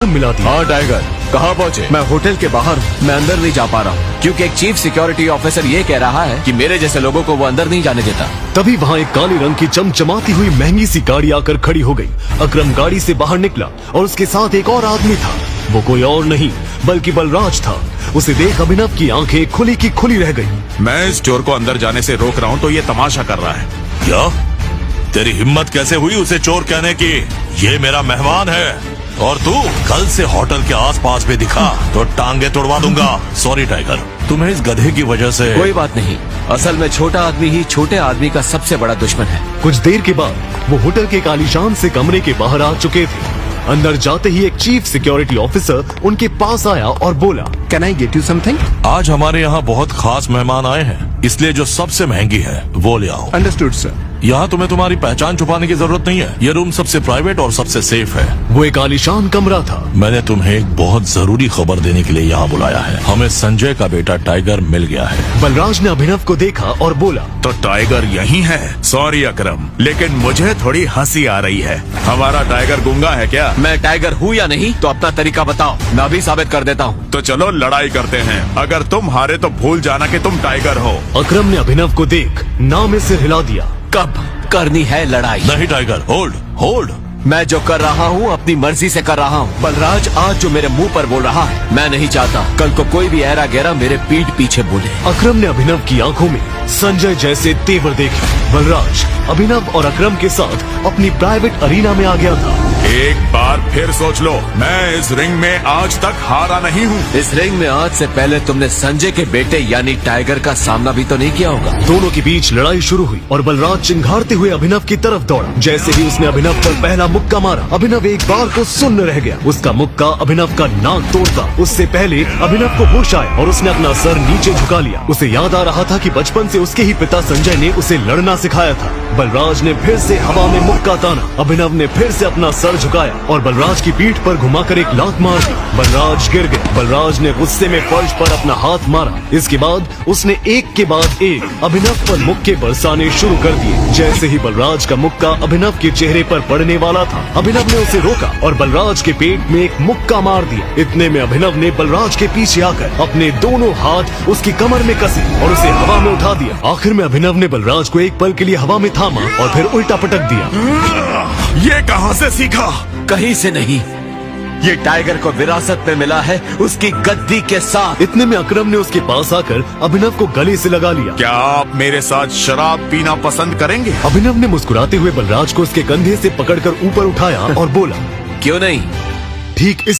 मिला दिया। हाँ टाइगर, कहाँ पहुँचे? मैं होटल के बाहर हूँ, मैं अंदर नहीं जा पा रहा हूँ क्योंकि एक चीफ सिक्योरिटी ऑफिसर ये कह रहा है कि मेरे जैसे लोगों को वो अंदर नहीं जाने देता। तभी वहाँ एक काले रंग की चमचमाती हुई महंगी सी गाड़ी आकर खड़ी हो गई। अकरम गाड़ी से बाहर निकला और उसके साथ एक और आदमी था। वो कोई और नहीं बल्कि बलराज था। उसे देख अभिनव की आंखें खुली की खुली रह गई। मैं इस चोर को अंदर जाने से रोक रहा हूँ तो ये तमाशा कर रहा है। क्या तेरी हिम्मत कैसे हुई उसे चोर कहने की? ये मेरा मेहमान है और तू कल से होटल के आसपास भी दिखा तो टांगे तोड़वा दूंगा। सॉरी टाइगर, तुम्हें इस गधे की वजह से। कोई बात नहीं, असल में छोटा आदमी ही छोटे आदमी का सबसे बड़ा दुश्मन है। कुछ देर के बाद वो होटल के एक आलीशान से कमरे के बाहर आ चुके थे। अंदर जाते ही एक चीफ सिक्योरिटी ऑफिसर उनके पास आया और बोला, can I get you something? आज हमारे यहाँ बहुत खास मेहमान आए हैं, इसलिए जो सबसे महंगी है वो ले आओ। Understood sir. यहाँ तुम्हें तुम्हारी पहचान छुपाने की जरूरत नहीं है। ये रूम सबसे प्राइवेट और सबसे सेफ है। वो एक आलीशान कमरा था। मैंने तुम्हें एक बहुत जरूरी खबर देने के लिए यहाँ बुलाया है। हमें संजय का बेटा टाइगर मिल गया है। बलराज ने अभिनव को देखा और बोला, तो टाइगर यही है? सॉरी अकरम, लेकिन मुझे थोड़ी हंसी आ रही है। हमारा टाइगर गूंगा है क्या? मैं टाइगर हूँ या नहीं तो अपना तरीका बताओ, मैं भी साबित कर देता हूँ। तो चलो लड़ाई करते हैं। अगर तुम हारे तो भूल जाना कि तुम टाइगर हो। अकरम ने अभिनव को देख ना में सिर हिला दिया। कब करनी है लड़ाई? नहीं टाइगर, होल्ड होल्ड। मैं जो कर रहा हूँ अपनी मर्जी से कर रहा हूँ। बलराज आज जो मेरे मुंह पर बोल रहा है, मैं नहीं चाहता कल को कोई भी ऐरा गैरा मेरे पीठ पीछे बोले। अकरम ने अभिनव की आंखों में संजय जैसे तेवर देखे। बलराज अभिनव और अकरम के साथ अपनी प्राइवेट अरीना में आ गया था। एक बार फिर सोच लो, मैं इस रिंग में आज तक हारा नहीं हूँ। इस रिंग में आज से पहले तुमने संजय के बेटे यानी टाइगर का सामना भी तो नहीं किया होगा। दोनों के बीच लड़ाई शुरू हुई और बलराज चिंघाड़ते हुए अभिनव की तरफ दौड़ा। जैसे ही उसने अभिनव पर पहला मुक्का मारा, अभिनव एक बार को सुन्न रह गया। उसका मुक्का अभिनव का नाक तोड़ता। उससे पहले अभिनव को होश आया और उसने अपना सर नीचे झुका लिया। उसे याद आ रहा था कि बचपन से उसके ही पिता संजय ने उसे लड़ना सिखाया था। बलराज ने फिर से हवा में मुक्का ताना। अभिनव ने फिर से अपना सर झुकाया और बलराज की पीठ पर घुमाकर एक लात मार दी। बलराज गिर गया। बलराज ने गुस्से में फर्श पर अपना हाथ मारा। इसके बाद उसने एक के बाद एक अभिनव पर मुक्के बरसाने शुरू कर दिए। जैसे ही बलराज का मुक्का अभिनव के चेहरे पर पड़ने वाला था, अभिनव ने उसे रोका और बलराज के पेट में एक मुक्का मार दिया। इतने में अभिनव ने बलराज के पीछे आकर अपने दोनों हाथ उसकी कमर में कसे और उसे हवा में उठा दिया। आखिर में अभिनव ने बलराज को एक पल के लिए हवा में थामा और फिर उल्टा पटक दिया। ये कहाँ से सीखा? कहीं से नहीं, ये टाइगर को विरासत में मिला है उसकी गद्दी के साथ। इतने में अकरम ने उसके पास आकर अभिनव को गले से लगा लिया। क्या आप मेरे साथ शराब पीना पसंद करेंगे? अभिनव ने मुस्कुराते हुए बलराज को उसके कंधे से पकड़कर ऊपर उठाया और बोला, क्यों नहीं? ठीक इस